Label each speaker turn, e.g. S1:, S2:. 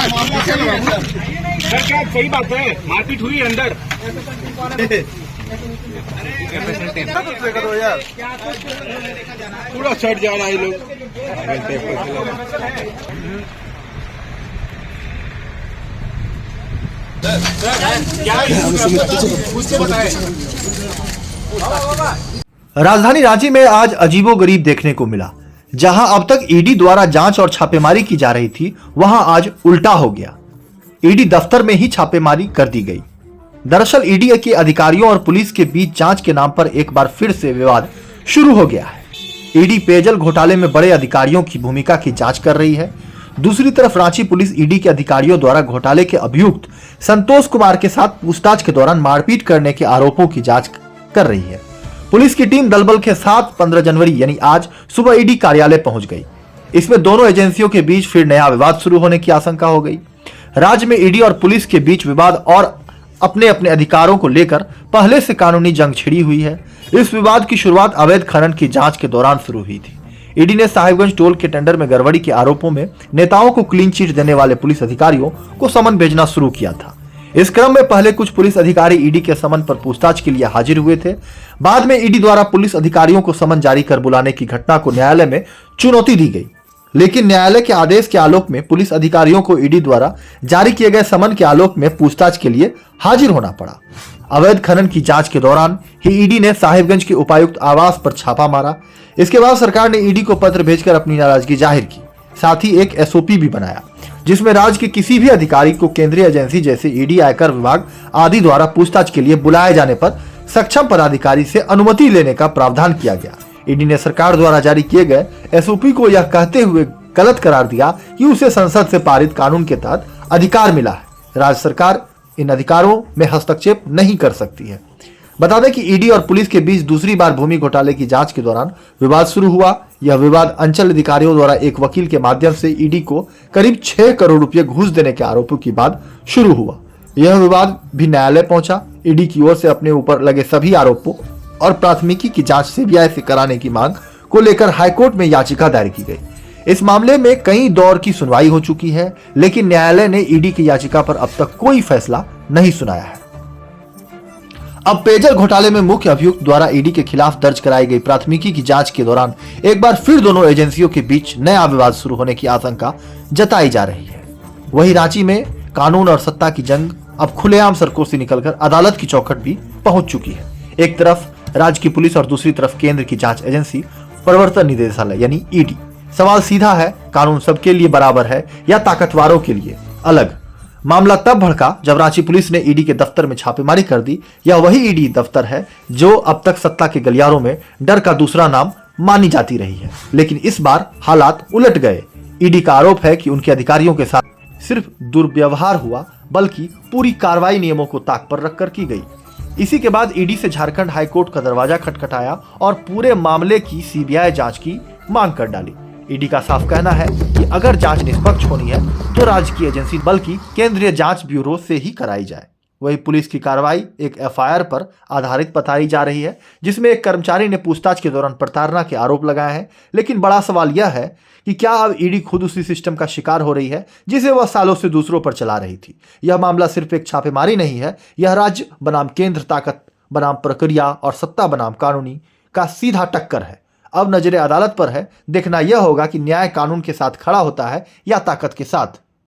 S1: Sir क्या सही बात है, मारपीट हुई अंदर।
S2: पूरा शर्ट जा रहा है लोग।
S3: राजधानी रांची में आज अजीबोगरीब देखने को मिला। जहां अब तक ईडी द्वारा जांच और छापेमारी की जा रही थी, वहां आज उल्टा हो गया। ईडी दफ्तर में ही छापेमारी कर दी गई। दरअसल ईडी के अधिकारियों और पुलिस के बीच जांच के नाम पर एक बार फिर से विवाद शुरू हो गया है। ईडी पेयजल घोटाले में बड़े अधिकारियों की भूमिका की जांच कर रही है। दूसरी तरफ रांची पुलिस ईडी के अधिकारियों द्वारा घोटाले के अभियुक्त संतोष कुमार के साथ पूछताछ के दौरान मारपीट करने के आरोपों की जांच कर रही है। पुलिस की टीम दलबल के साथ 15 जनवरी यानी आज सुबह ईडी कार्यालय पहुंच गई। इसमें दोनों एजेंसियों के बीच फिर नया विवाद शुरू होने की आशंका हो गई। राज्य में ईडी और पुलिस के बीच विवाद और अपने अपने अधिकारों को लेकर पहले से कानूनी जंग छिड़ी हुई है। इस विवाद की शुरुआत अवैध खनन की जांच के दौरान शुरू हुई थी। ईडी ने साहिबगंज टोल के टेंडर में गड़बड़ी के आरोपों में नेताओं को क्लीन चिट देने वाले पुलिस अधिकारियों को समन भेजना शुरू किया था। इस क्रम में पहले कुछ पुलिस अधिकारी ईडी के समन पर पूछताछ के लिए हाजिर हुए थे। बाद में ईडी द्वारा पुलिस अधिकारियों को समन जारी कर बुलाने की घटना को न्यायालय में चुनौती दी गई, लेकिन न्यायालय के आदेश के आलोक में पुलिस अधिकारियों को ईडी द्वारा जारी किए गए समन के आलोक में पूछताछ के लिए हाजिर होना पड़ा। अवैध खनन की जांच के दौरान ही ईडी ने साहिबगंज के उपायुक्त आवास पर छापा मारा। इसके बाद सरकार ने ईडी को पत्र भेजकर अपनी नाराजगी जाहिर की। साथ ही एक एसओपी भी बनाया, जिसमें राज्य के किसी भी अधिकारी को केंद्रीय एजेंसी जैसे ईडी, आयकर विभाग आदि द्वारा पूछताछ के लिए बुलाए जाने पर सक्षम पदाधिकारी से अनुमति लेने का प्रावधान किया गया। ईडी ने सरकार द्वारा जारी किए गए एसओपी को यह कहते हुए गलत करार दिया कि उसे संसद से पारित कानून के तहत अधिकार मिला है। राज्य सरकार इन अधिकारों में हस्तक्षेप नहीं कर सकती है। बता दें कि ईडी और पुलिस के बीच दूसरी बार भूमि घोटाले की जांच के दौरान विवाद शुरू हुआ। यह विवाद अंचल अधिकारियों द्वारा एक वकील के माध्यम से ईडी को करीब 6 करोड़ रुपए घूस देने के आरोपों के बाद शुरू हुआ। यह विवाद भी न्यायालय पहुंचा। ईडी की ओर से अपने ऊपर लगे सभी आरोपों और प्राथमिकी की जांच सीबीआई से कराने की मांग को लेकर हाईकोर्ट में याचिका दायर की गई। इस मामले में कई दौर की सुनवाई हो चुकी है, लेकिन न्यायालय ने ईडी की याचिका पर अब तक कोई फैसला नहीं सुनाया है। अब पेयजल घोटाले में मुख्य अभियुक्त द्वारा ईडी के खिलाफ दर्ज कराई गई प्राथमिकी की जांच के दौरान एक बार फिर दोनों एजेंसियों के बीच नया विवाद शुरू होने की आशंका जताई जा रही है। वहीं रांची में कानून और सत्ता की जंग अब खुलेआम सड़कों से निकलकर अदालत की चौखट भी पहुंच चुकी है। एक तरफ राज्य की पुलिस और दूसरी तरफ केंद्र की जांच एजेंसी प्रवर्तन निदेशालय यानी ईडी। सवाल सीधा है, कानून सबके लिए बराबर है या ताकतवारों के लिए अलग? मामला तब भड़का जब रांची पुलिस ने ईडी के दफ्तर में छापेमारी कर दी। यह वही ईडी दफ्तर है जो अब तक सत्ता के गलियारों में डर का दूसरा नाम मानी जाती रही है, लेकिन इस बार हालात उलट गए। ईडी का आरोप है कि उनके अधिकारियों के साथ सिर्फ दुर्व्यवहार हुआ, बल्कि पूरी कार्रवाई नियमों को ताक पर रखकर की गई। इसी के बाद ईडी से झारखंड हाईकोर्ट का दरवाजा खटखटाया और पूरे मामले की सीबीआई जांच की मांग कर डाली। ईडी का साफ कहना है कि अगर जांच निष्पक्ष होनी है तो राज्य की एजेंसी बल्कि केंद्रीय जांच ब्यूरो से ही कराई जाए। वही पुलिस की कार्रवाई एक एफआईआर पर आधारित बताई जा रही है, जिसमें एक कर्मचारी ने पूछताछ के दौरान प्रताड़ना के आरोप लगाए हैं। लेकिन बड़ा सवाल यह है कि क्या अब ईडी खुद उसी सिस्टम का शिकार हो रही है जिसे वह सालों से दूसरों पर चला रही थी? यह मामला सिर्फ एक छापेमारी नहीं है, यह राज्य बनाम केंद्र, ताकत बनाम प्रक्रिया और सत्ता बनाम कानूनी का सीधा टक्कर है। अब नजरें अदालत पर है। देखना यह होगा कि न्याय कानून के साथ खड़ा होता है या ताकत के साथ।